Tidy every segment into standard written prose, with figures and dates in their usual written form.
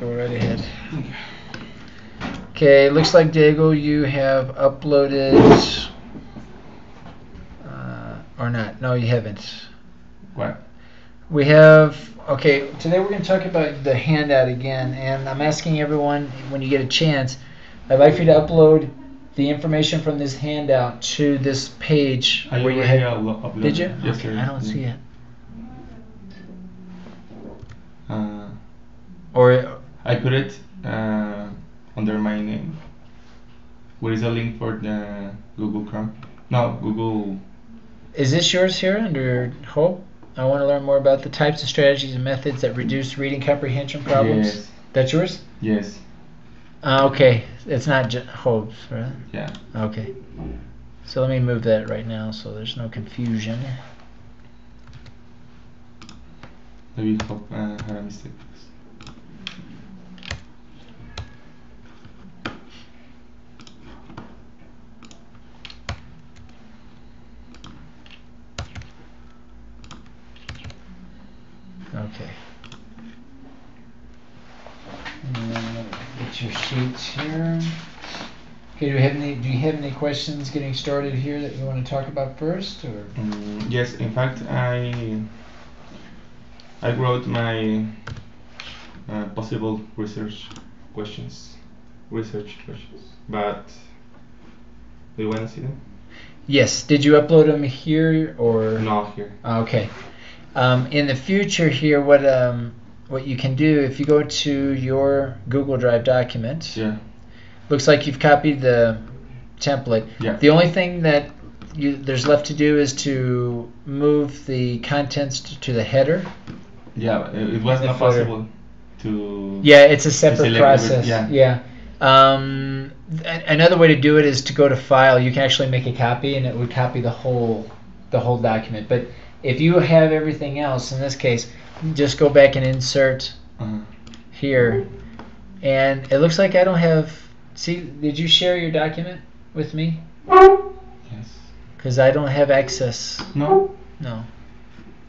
Go right ahead. Okay, looks like Diego, you have uploaded, or not? No, you haven't. What? We have, okay, today we're going to talk about the handout again, and I'm asking everyone, when you get a chance, I'd like for you to upload the information from this handout to this page. I where you already had, uploaded. did you? Yes, okay, sir. I don't see it. Or I put it under my name. Where is a link for the Google Chrome? No, Google. Is this yours here under Hope? I want to learn more about the types of strategies and methods that reduce reading comprehension problems. Yes. That's yours? Yes. Okay, it's not Hope's, right? Yeah. Okay. So let me move that right now so there's no confusion. Maybe Hope had a mistake. Okay. Get your sheets here. Okay. Do you have any questions getting started here that you want to talk about first, or? Yes. In fact, I wrote my possible research questions. But do you want to see them? Yes. Did you upload them here or? No, here. Okay. In the future here, what you can do, if you go to your Google Drive document, Yeah. Looks like you've copied the template. Yeah. The only thing that there's left to do is to move the contents to the header. Yeah, it was not possible to. Yeah, it's a separate process. Yeah. Another way to do it is to go to File. You can actually make a copy, and it would copy the whole document. But if you have everything else, in this case, just go back and insert here. And it looks like I don't have. See, did you share your document with me? Yes. Because I don't have access. No. No.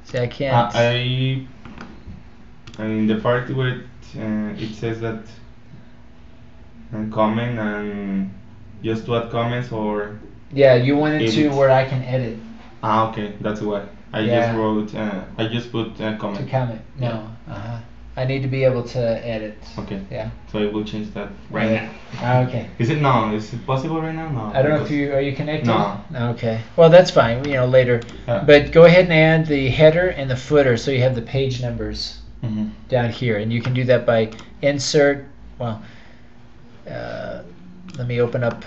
See, I can't. In the part where it says that comment and just to add comments or. Yeah, you wanted edit. to where I can edit. Okay, that's why. I just wrote. I just put comment. To comment. No. Yeah. I need to be able to edit. Okay. Yeah. So I will change that right now. Okay. Is it possible right now? No. I don't know if are you connected? No. Okay. Well, that's fine. Later. But go ahead and add the header and the footer, so you have the page numbers down here, and you can do that by insert. Well, let me open up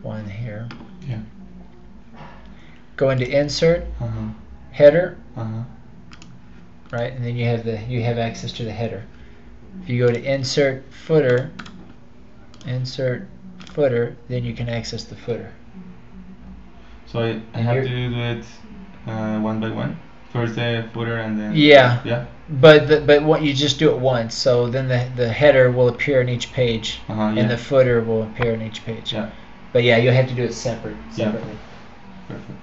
one here. Yeah. Go into insert, header. Right, and then you have access to the header. If you go to insert footer, then you can access the footer. So I have to do it one by one. First the footer and then. Yeah. Yeah. But what you just do it once, so then the header will appear on each page, and the footer will appear on each page. Yeah. But yeah, you'll have to do it separately. Yeah. Perfect.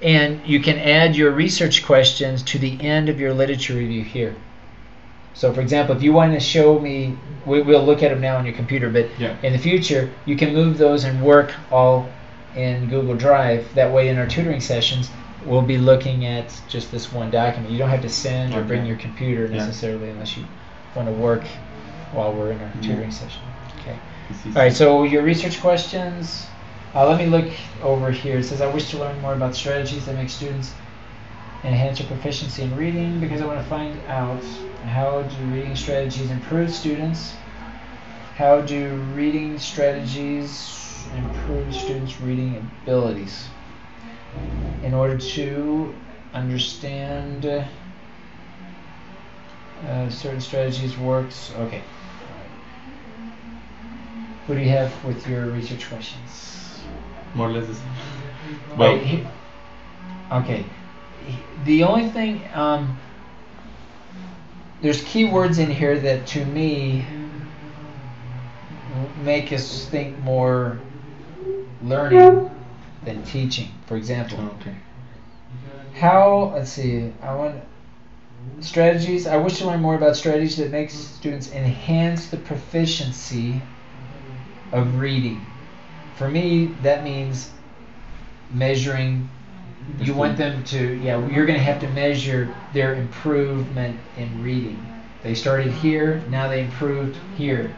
And you can add your research questions to the end of your literature review here. So for example, if you want to show me, we'll look at them now on your computer, but in the future, you can move those and work all in Google Drive. That way in our tutoring sessions, we'll be looking at just this one document. You don't have to send or bring your computer necessarily unless you want to work while we're in our tutoring session. Okay. All right, so your research questions. Let me look over here. It says, I wish to learn more about strategies that make students enhance their proficiency in reading because I want to find out how do reading strategies improve students? How do reading strategies improve students' reading abilities? In order to understand certain strategies works. Okay. What do you have with your research questions? More or less the same. Well, okay. The only thing, there's keywords in here that to me make us think more learning than teaching. For example, Okay. how, let's see, I want, strategies. I wish to learn more about strategies that make students enhance the proficiency of reading. For me, that means measuring. You want them to, you're going to have to measure their improvement in reading. They started here, now they improved here.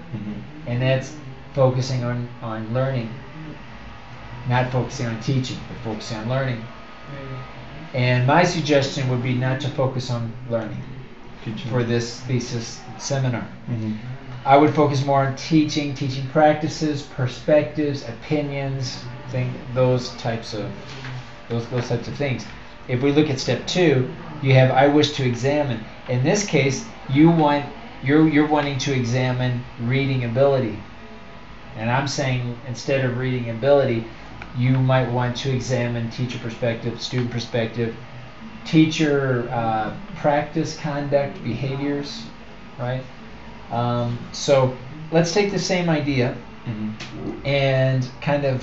And that's focusing on learning. Not focusing on teaching, but focusing on learning. And my suggestion would be not to focus on learning for this thesis seminar. I would focus more on teaching practices, perspectives, opinions, those types of things. If we look at step 2, you have I wish to examine. In this case, you're wanting to examine reading ability. And I'm saying instead of reading ability, you might want to examine teacher perspective, student perspective, teacher practice, conduct, behaviors, right? So let's take the same idea and kind of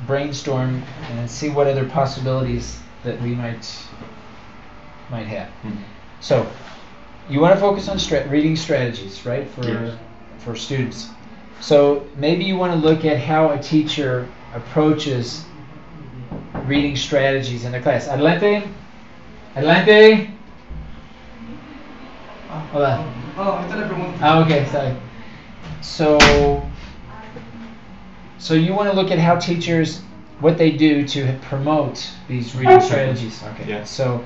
brainstorm and see what other possibilities that we might have. So you want to focus on reading strategies, right, for students. So maybe you want to look at how a teacher approaches reading strategies in a class. Adelante. Hola. Okay, sorry. So you want to look at how teachers, what they do to promote these reading strategies. Okay. Yeah. So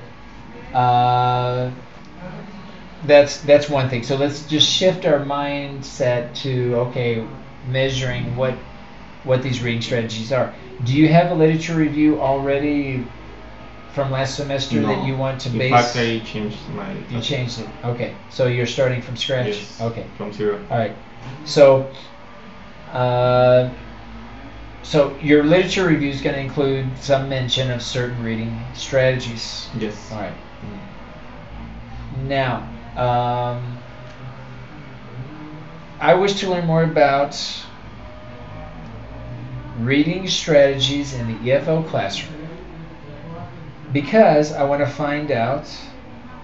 that's one thing. So let's just shift our mindset to measuring what these reading strategies are. Do you have a literature review already from last semester that you want to base? In fact, I changed my... You changed it. Okay. So you're starting from scratch? Yes. Okay. From zero. All right. So so your literature review is going to include some mention of certain reading strategies. Yes. All right. Now, I wish to learn more about reading strategies in the EFL classroom because I want to find out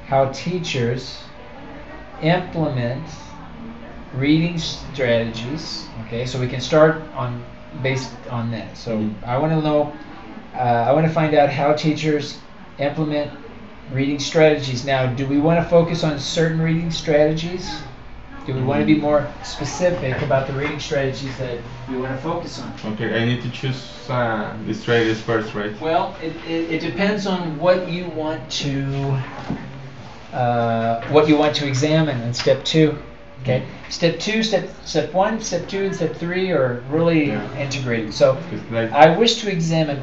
how teachers implement reading strategies. Okay, so we can start based on that. So I want to know, I want to find out how teachers implement reading strategies. Now, do we want to focus on certain reading strategies? Do we want to be more specific about the reading strategies that we want to focus on? Okay, I need to choose the strategies first, right? Well, it depends on what you want to examine in step 2. Okay, step 2, step 1, step 2, and step 3 are really integrated. So I wish to examine.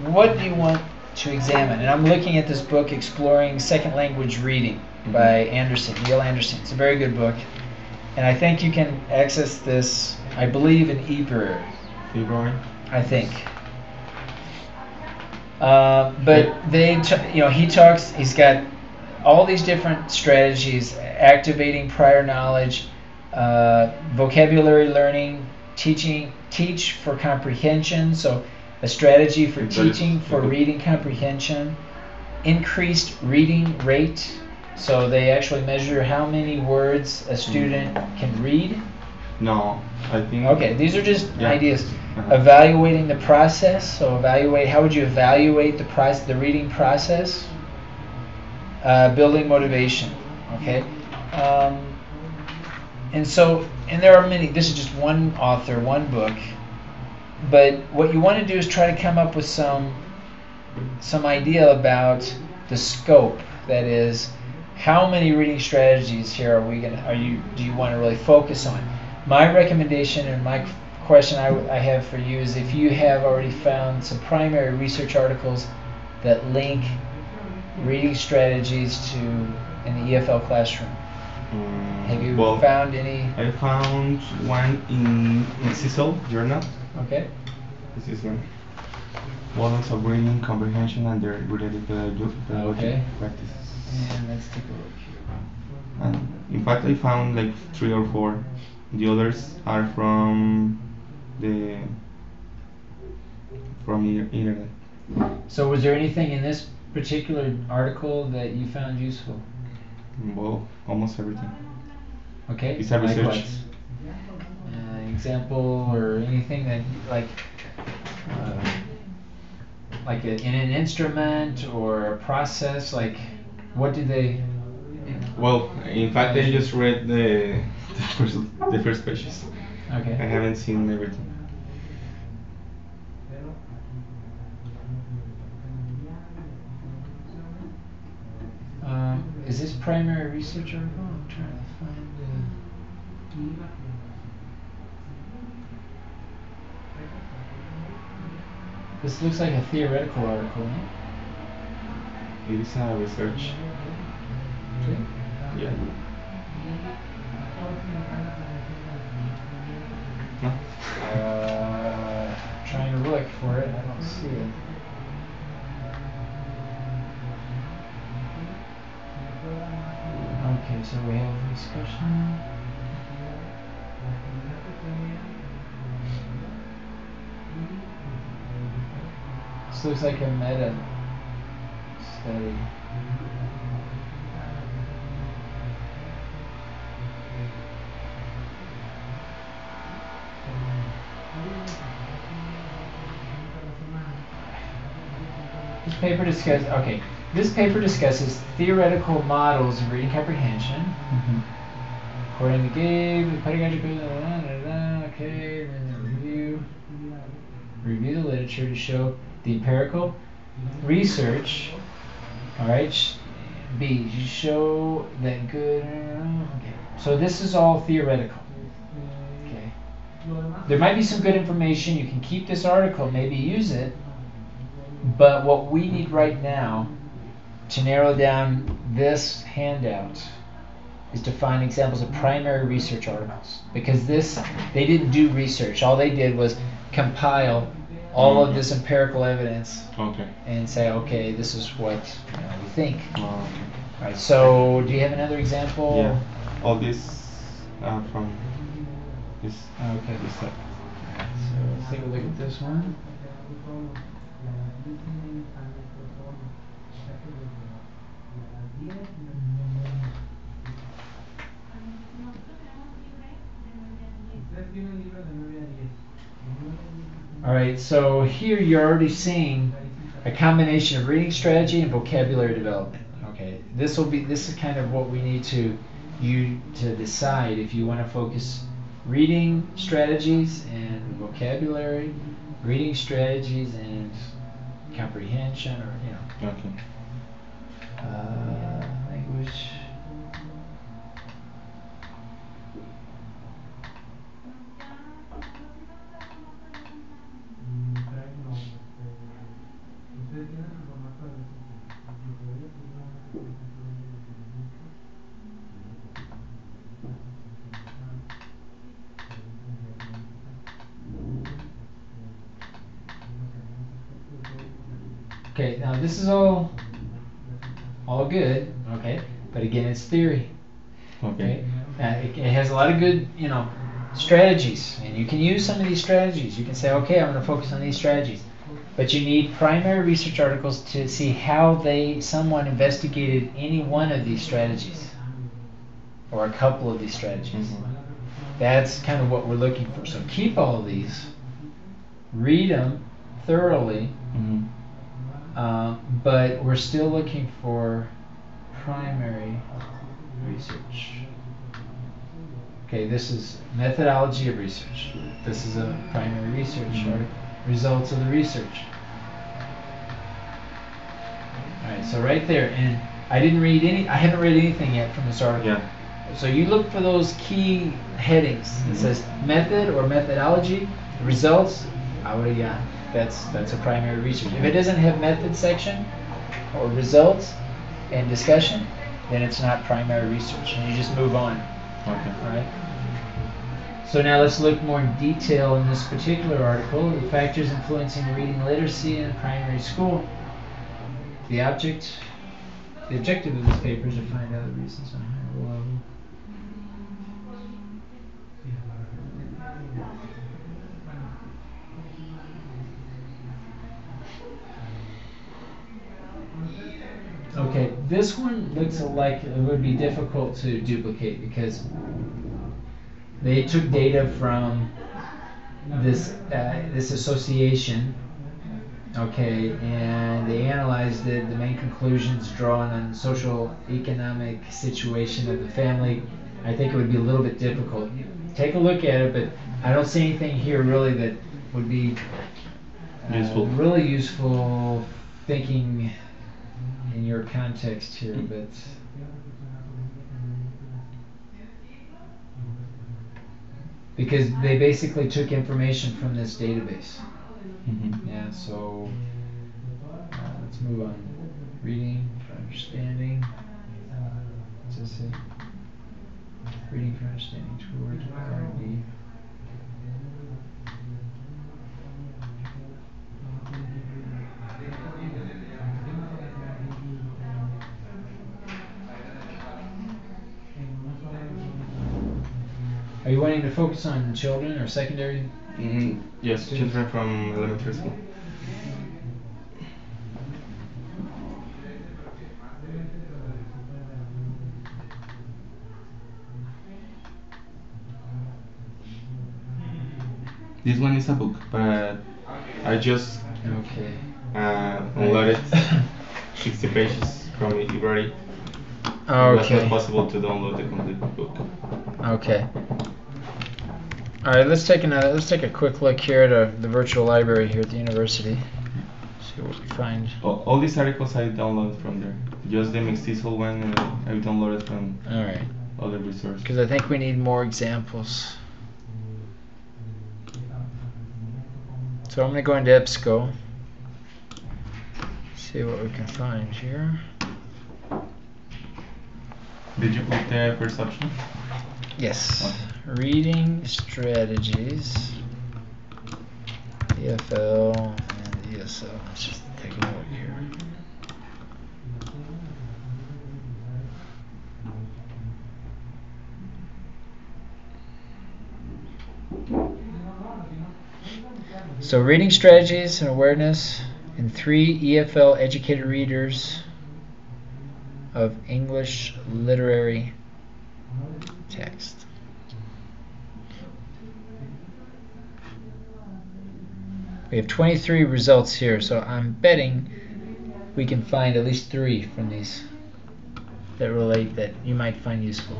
What do you want to examine? And I'm looking at this book, Exploring Second Language Reading by Neil Anderson. It's a very good book. And I think you can access this, I believe, in eBrary. eBrary? I think. But he talks, he's got all these different strategies: activating prior knowledge, vocabulary learning, teach for comprehension, so a strategy for teaching for reading comprehension, increased reading rate, so they actually measure how many words a student can read. No, I think... Okay, these are just ideas. Evaluating the process, so how would you evaluate the reading process? Building motivation, okay? And there are many. This is just one author, one book. But what you want to do is try to come up with some idea about the scope. That is, how many reading strategies here do you want to really focus on? My recommendation and my question I have for you is if you have already found some primary research articles that link reading strategies in the EFL classroom. Have you found any? I found one in CISL journal. Okay. This is one. Models of reading comprehension and their related pedagogic practices. And let's take a look here. And in fact, I found like 3 or 4. The others are from internet. So was there anything in this particular article that you found useful? Well, almost everything. Okay. It's a research. Example or anything that in an instrument or a process, like what do they? Well, in fact, I just read the first pages. Okay. I haven't seen everything. Is this primary research article? I'm trying to find. This looks like a theoretical article, no? It is a research. Okay. Yeah. No. Trying to look for it. I don't see it. Okay, so we have discussion. This looks like a meta study. This paper discusses theoretical models of reading comprehension. According to Gabe, the pedagogical, okay, then review the literature to show the empirical research. All right, B, show that good. Okay, so this is all theoretical. Okay, there might be some good information. You can keep this article, maybe use it. But what we need right now to narrow down this handout is to find examples of primary research articles, because they didn't do research. All they did was compile all of this empirical evidence and say, okay, this is what we think. All right. So, do you have another example? Yeah. All this from this. Okay. This set. So let's take a look at this one. All right, so here you're already seeing a combination of reading strategy and vocabulary development. Okay, this is kind of what we need to decide if you want to focus reading strategies and vocabulary, reading strategies and comprehension, or Okay. Language. Okay, now this is all good, okay, but again, it's theory. Okay. It has a lot of good, strategies, and you can use some of these strategies. You can say, okay, I'm going to focus on these strategies, but you need primary research articles to see how someone investigated any one of these strategies, or a couple of these strategies. Mm-hmm. That's kind of what we're looking for. So keep all of these, read them thoroughly, but we're still looking for primary research. Okay, this is methodology of research. This is a primary research, or results of the research. All right, so right there, and I haven't read anything yet from this article. Yeah. So you look for those key headings. It says method or methodology, results. That's a primary research. If it doesn't have method section or results and discussion, then it's not primary research, and you just move on. Okay. All right. So now let's look more in detail in this particular article, the factors influencing reading literacy in primary school. The objective of this paper is to find out the reasons on higher level. Okay, this one looks like it would be difficult to duplicate because they took data from this association, okay, and they analyzed it. The main conclusions drawn on social economic situation of the family. I think it would be a little bit difficult. Take a look at it, but I don't see anything here really that would be really useful thinking in your context here, but because they basically took information from this database. Yeah, so let's move on. Reading for understanding. What's this say? Reading for understanding. Toolwork R&D. Are you wanting to focus on children or secondary? Yes, students? Children from elementary school. This one is a book, but I just unloaded 60 pages from the library. Okay. It's not possible to download the complete book. Okay. All right, let's take a quick look here at the virtual library here at the university. See what we find. All these articles I downloaded from there. Just the mestizo one I downloaded from other resources. Because I think we need more examples. So I'm going to go into EBSCO. See what we can find here. Did you put the first option? Yes. Okay. Reading strategies, EFL and ESL. Let's just take a look here. So reading strategies and awareness in 3 EFL educated readers of English literary text. We have 23 results here, so I'm betting we can find at least 3 from these that relate that you might find useful.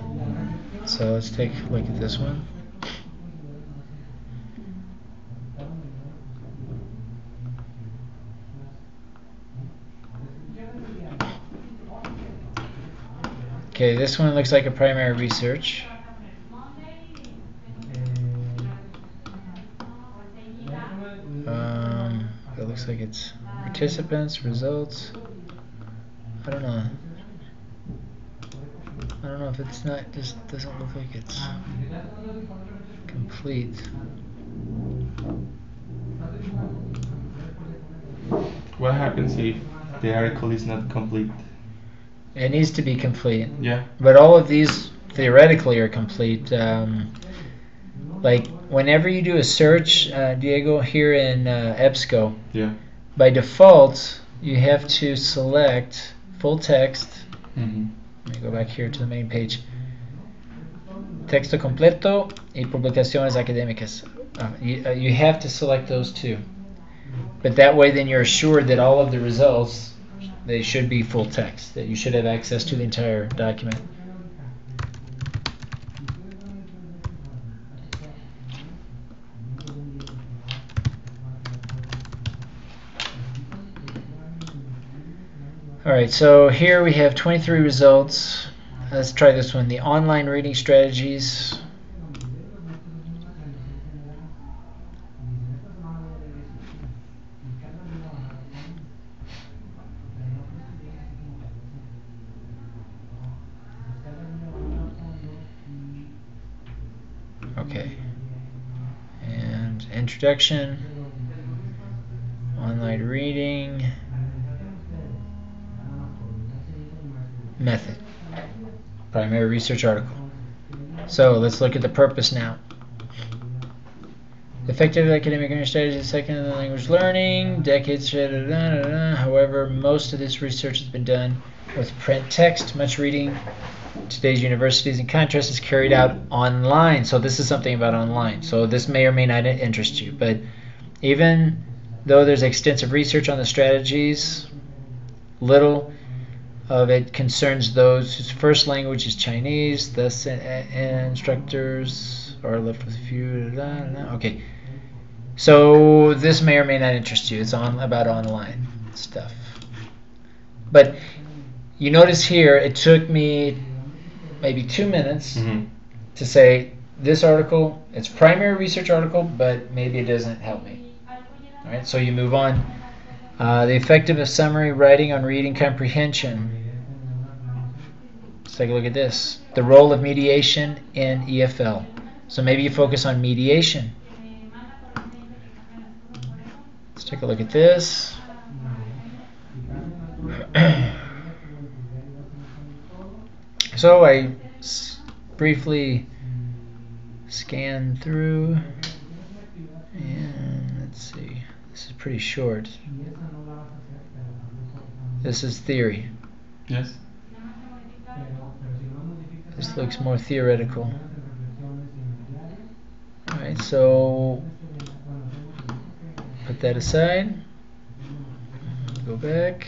So let's take a look at this one. Okay, this one looks like a primary research. It looks like it's participants, results. I don't know. I don't know if it's not, just doesn't look like it's complete. What happens if the article is not complete? It needs to be complete. Yeah. But all of these theoretically are complete. Like whenever you do a search, Diego, here in EBSCO, by default you have to select full text. Let me go back here to the main page. Texto completo y publicaciones académicas. You have to select those 2. But that way then you're assured that all of the results, they should be full text, that you should have access to the entire document. Alright, so here we have 23 results. Let's try this one, the online reading strategies. Okay. And introduction, online reading, method, primary research article. So let's look at the purpose now. Effective academic English strategy, second in language learning, decades. However, most of this research has been done with print text. Much reading today's universities, in contrast, is carried out online. So this is something about online. So this may or may not interest you. But even though there's extensive research on the strategies, little of it concerns those whose first language is Chinese. Thus, instructors are left with a few. Okay. So this may or may not interest you. It's about online stuff. But you notice here, it took me maybe 2 minutes to say this article, it's a primary research article, but maybe it doesn't help me. All right, so you move on. The effectiveness summary writing on reading comprehension. Let's take a look at this. The role of mediation in EFL. So maybe you focus on mediation. Let's take a look at this. So I briefly scan through, and let's see. This is pretty short. This is theory. Yes. This looks more theoretical. Alright, so put that aside. Go back.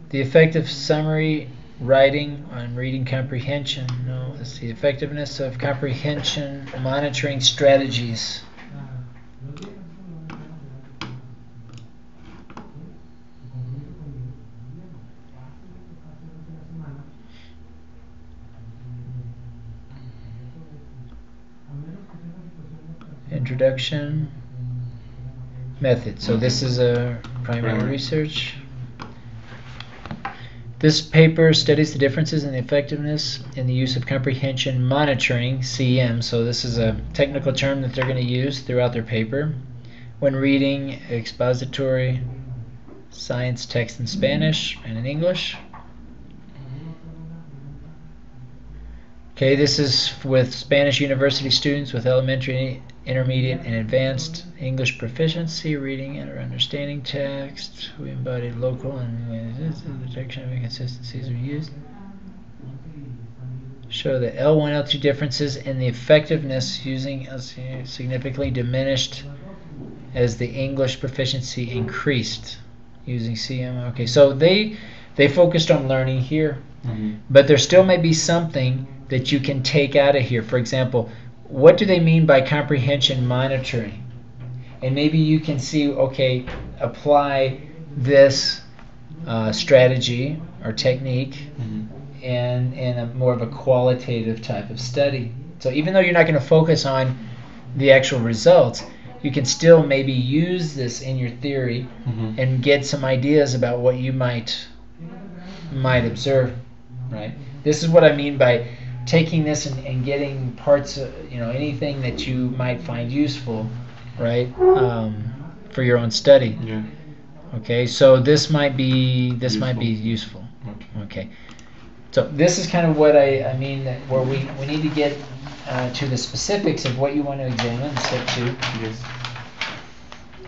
The effective summary writing on reading comprehension. No, it's the effectiveness of comprehension monitoring strategies. Introduction. Method. So this is a primary research. This paper studies the differences in the effectiveness in the use of comprehension monitoring, CM. So this is a technical term that they're going to use throughout their paper when reading expository science text in Spanish and in English. Okay, this is with Spanish university students with elementary, intermediate, and advanced English proficiency, reading and understanding text. We embodied local and detection of inconsistencies are used. Show the L1, L2 differences in the effectiveness using significantly diminished as the English proficiency increased using CM. Okay, so they focused on learning here, but there still may be something that you can take out of here. For example, what do they mean by comprehension monitoring? And maybe you can see, okay, apply this strategy or technique in a more of a qualitative type of study. So even though you're not going to focus on the actual results, you can still maybe use this in your theory and get some ideas about what you might observe, right? This is what I mean by taking this and getting parts of, anything that you might find useful, right, for your own study. Yeah. Okay, so this might be useful. Okay. So this is kind of what I mean, that where we need to get to the specifics of what you want to examine in step 2. Yes.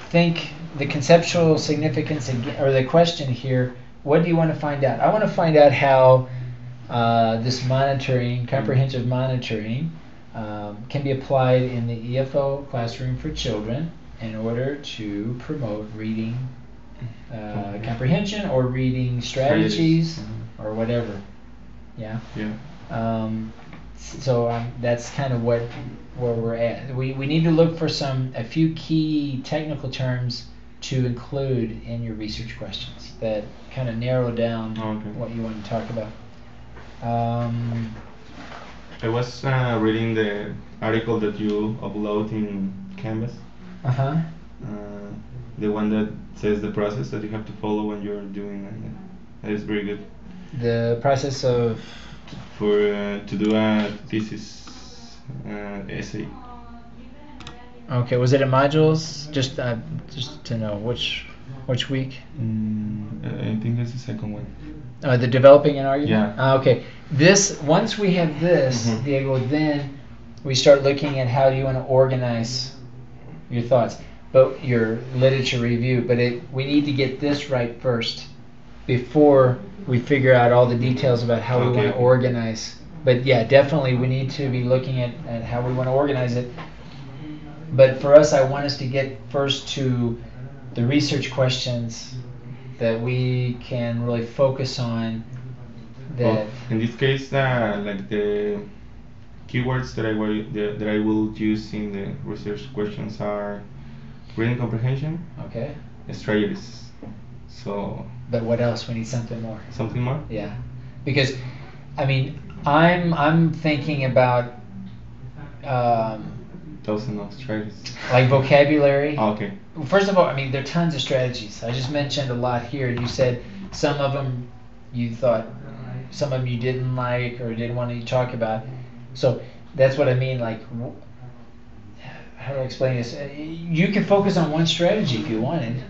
Think the conceptual significance, or the question here, what do you want to find out? I want to find out how this monitoring, comprehensive monitoring, can be applied in the EFO classroom for children in order to promote reading comprehension or reading strategies or whatever. Yeah. So that's kind of where we're at. We need to look for a few key technical terms to include in your research questions that kind of narrow down what you want to talk about. I was reading the article that you upload in Canvas. The one that says the process that you have to follow when you're doing it. That is very good. The process of to do a thesis essay. Okay, was it in modules? Just to know which week. I think that's the second one. The developing an argument. Yeah. Okay. Once we have this, Diego, then we start looking at how you want to organize your thoughts, but your literature review. But we need to get this right first before we figure out all the details about how we want to organize. But yeah, definitely we need to be looking at how we want to organize it. But for us, I want us to get first to the research questions that we can really focus on. That in this case, like the keywords that I will use in the research questions are reading comprehension, okay, strategies. So. But what else? We need something more. Something more? Yeah, because I mean, I'm thinking about Dozen of strategies. Like vocabulary. Oh, okay. First of all, I mean, there are tons of strategies. I just mentioned a lot here. You said some of them you thought, some of them you didn't like or didn't want to talk about. So that's what I mean. Like, how do I explain this? You can focus on one strategy if you wanted.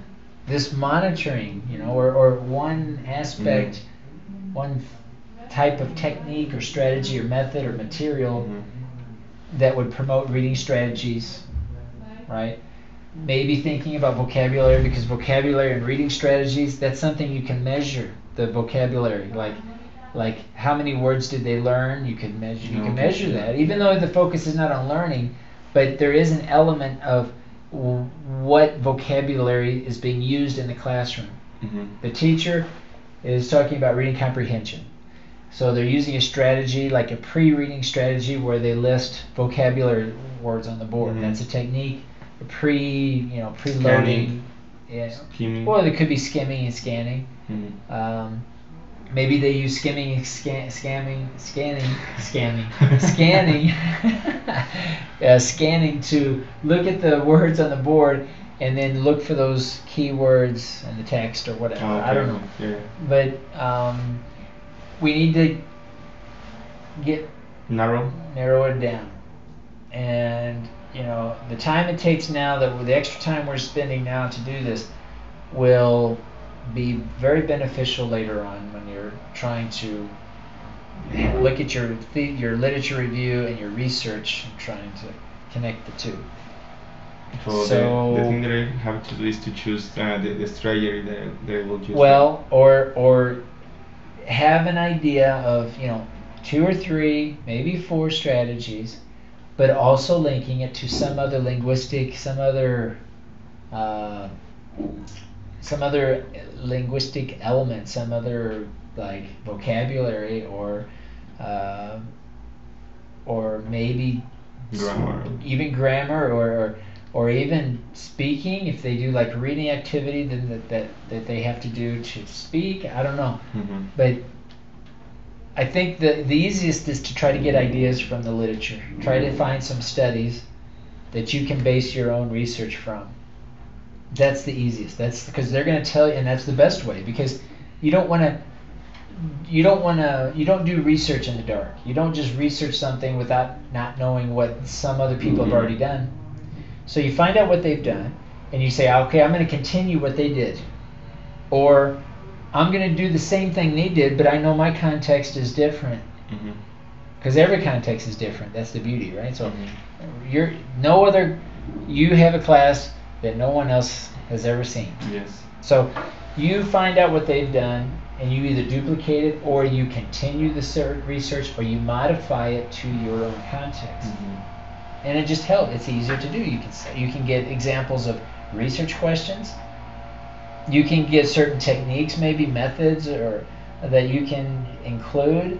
This monitoring, or one aspect, one type of technique or strategy or method or material that would promote reading strategies, right? Maybe thinking about vocabulary, because vocabulary and reading strategies, that's something you can measure, the vocabulary. Like how many words did they learn? You can measure that, even though the focus is not on learning, but there is an element of what vocabulary is being used in the classroom. The teacher is talking about reading comprehension. So they're using a strategy, like a pre-reading strategy, where they list vocabulary words on the board. That's a technique. A preloading. Yeah. Skimming. Well, it could be skimming and scanning. Maybe they use skimming and scanning to look at the words on the board and then look for those keywords in the text or whatever. Okay. I don't know. Yeah. But we need to narrow it down. And the time it takes now, the extra time we're spending now to do this will be very beneficial later on when you're trying to look at your literature review and your research and trying to connect the two. So the thing that I have to do is to choose the strategy that I will use. Well, or have an idea of 2 or 3, maybe 4 strategies, but also linking it to some other linguistic, some other linguistic element, some other like vocabulary or maybe grammar, or even speaking. If they do like reading activity, then that they have to do to speak. I don't know, but I think the easiest is to try to get ideas from the literature. Try to find some studies that you can base your own research from. That's the easiest. That's because they're going to tell you, and that's the best way, because you don't do research in the dark. You don't just research something without not knowing what some other people have already done. So you find out what they've done, and you say, okay, I'm going to continue what they did, or I'm going to do the same thing they did, but I know my context is different. Because every context is different. That's the beauty, right? So you have a class that no one else has ever seen. Yes. So you find out what they've done, and you either duplicate it, or you continue the research, or you modify it to your own context. And it just helps. It's easier to do. You can get examples of research questions. You can get certain techniques, maybe methods, or that you can include.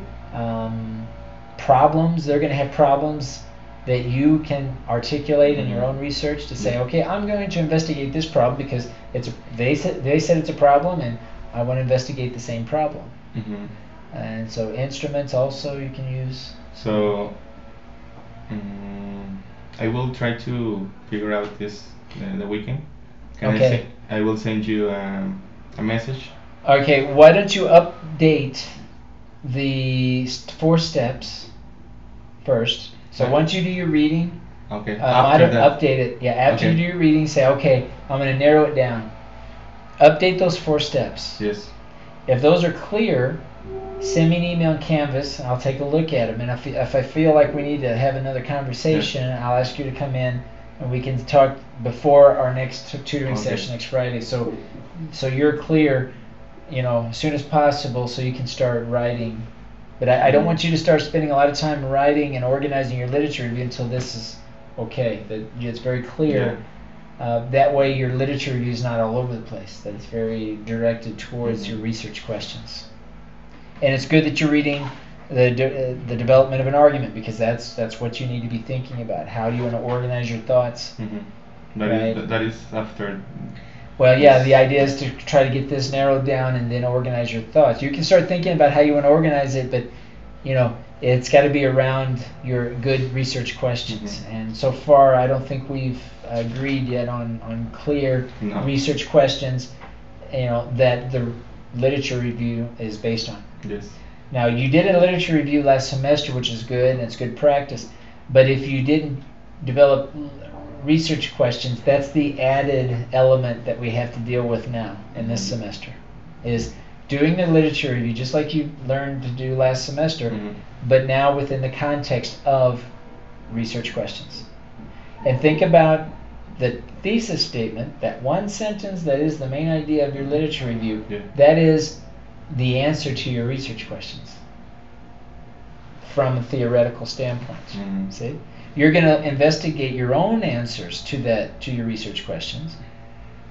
Problems. They're going to have problems that you can articulate in your own research to say, okay, I'm going to investigate this problem because they said it's a problem, and I want to investigate the same problem. And so instruments also you can use. So I will try to figure out this the weekend. I will send you a message. Okay, why don't you update the 4 steps first? So once you do your reading, update it. Yeah, after you do your reading, say, okay, I'm going to narrow it down. Update those 4 steps. Yes. If those are clear, send me an email in Canvas, and I'll take a look at them. And if I feel like we need to have another conversation, I'll ask you to come in, and we can talk before our next tutoring session next Friday. So you're clear, as soon as possible, so you can start writing. But I don't want you to start spending a lot of time writing and organizing your literature review until this is okay. That it's very clear. That way your literature review is not all over the place. That it's very directed towards your research questions. And it's good that you're reading the development of an argument, because that's what you need to be thinking about. How do you want to organize your thoughts? That is after. Well, yeah, the idea is to try to get this narrowed down and then organize your thoughts. You can start thinking about how you want to organize it, but it's got to be around your good research questions. And so far, I don't think we've agreed yet on clear research questions, that the literature review is based on. Yes. Now, you did a literature review last semester, which is good, and it's good practice. But if you didn't develop research questions, that's the added element that we have to deal with now in this semester, is doing the literature review just like you learned to do last semester, but now within the context of research questions. And think about the thesis statement, that one sentence that is the main idea of your literature review. That is the answer to your research questions from a theoretical standpoint. See? You're going to investigate your own answers to your research questions,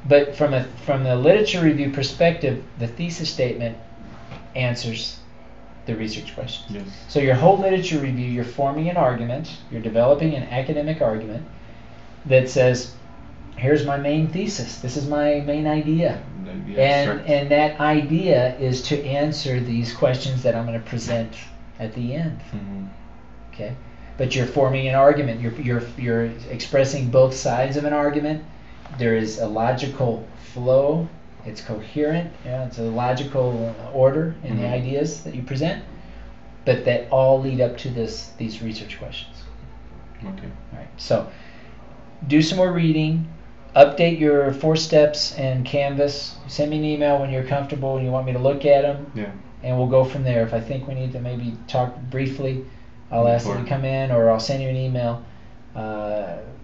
but from the literature review perspective, the thesis statement answers the research questions. Yes. So your whole literature review, you're forming an argument, you're developing an academic argument that says, here's my main thesis, this is my main idea, and that idea is to answer these questions that I'm going to present at the end. Okay. But you're forming an argument. You're expressing both sides of an argument. There is a logical flow. It's coherent. It's a logical order in the ideas that you present, but that all lead up to these research questions. Okay. All right. So do some more reading. Update your 4 steps in Canvas. Send me an email when you're comfortable and you want me to look at them. Yeah. And we'll go from there. If I think we need to maybe talk briefly, I'll ask you to come in, or I'll send you an email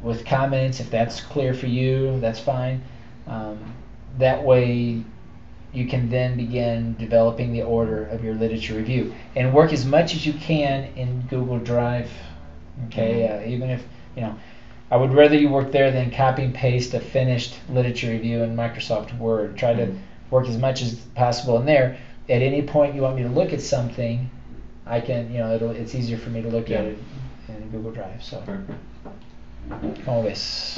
with comments. If that's clear for you, that's fine. That way you can then begin developing the order of your literature review. And work as much as you can in Google Drive. Okay, even if, I would rather you work there than copy and paste a finished literature review in Microsoft Word. Try to work as much as possible in there. At any point you want me to look at something, I can, it's easier for me to look at it in Google Drive. So, ¿cómo ves?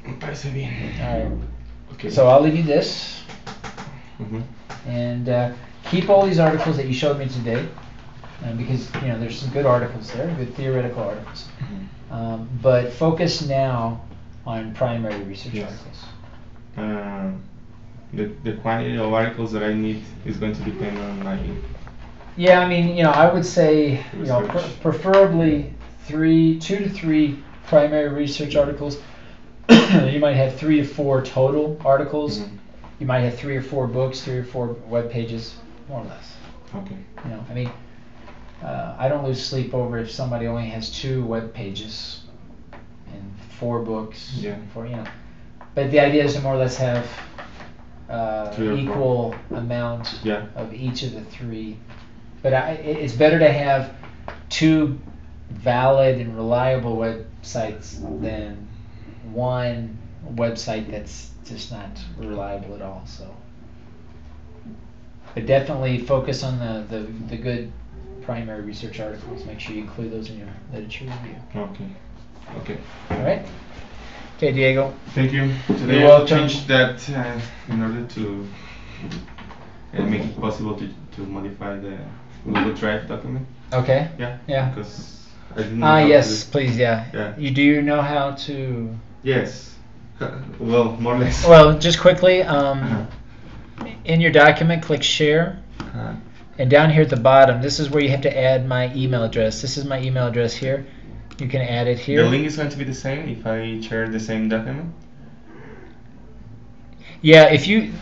Me parece bien. All right. Okay. So I'll leave you this, and keep all these articles that you showed me today, because there's some good articles there, good theoretical articles. But focus now on primary research articles. The quantity of articles that I need is going to depend on my. Yeah, I would say, preferably 2 to 3 primary research articles. You might have 3 to 4 total articles. You might have 3 or 4 books, 3 or 4 web pages, more or less. Okay. I don't lose sleep over if somebody only has 2 web pages and 4 books. Yeah. But the idea is to more or less have equal 4 amount of each of the 3. But it's better to have 2 valid and reliable websites than 1 website that's just not reliable at all. So, but definitely focus on the good primary research articles. Make sure you include those in your literature review. Okay. All right. Okay, Diego. Thank you. Today You're welcome. I'll change that in order to make it possible to modify the Google Drive document. Okay. Yeah. Because I didn't know how yes, to please, Yeah. Do you know how to? Yes. Well, more or less. Well, just quickly, in your document, click Share. And down here at the bottom, this is where you have to add my email address. This is my email address here. You can add it here. The link is going to be the same if I share the same document? Yeah,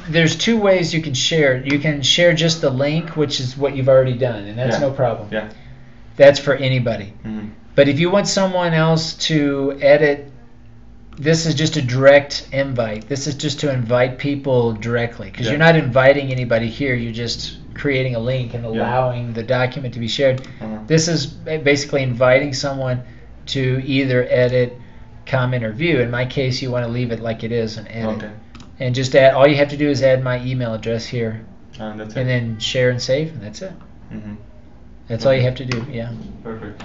there's two ways you can share. You can share just the link, which is what you've already done, and that's no problem. Yeah. That's for anybody. Mm-hmm. But if you want someone else to edit, this is just a direct invite. This is just to invite people directly, because you're not inviting anybody here. You're just creating a link and allowing the document to be shared. This is basically inviting someone to either edit, comment, or view. In my case, you want to leave it like it is and edit. Okay. And just add, all you have to do is add my email address here, That's and then share and save, and that's it. Mm-hmm. That's all you have to do. Yeah. Perfect.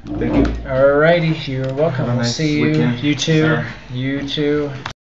Thank you. Alrighty, you're welcome. Have a We'll nice see you. weekend. You too. Sir. You too.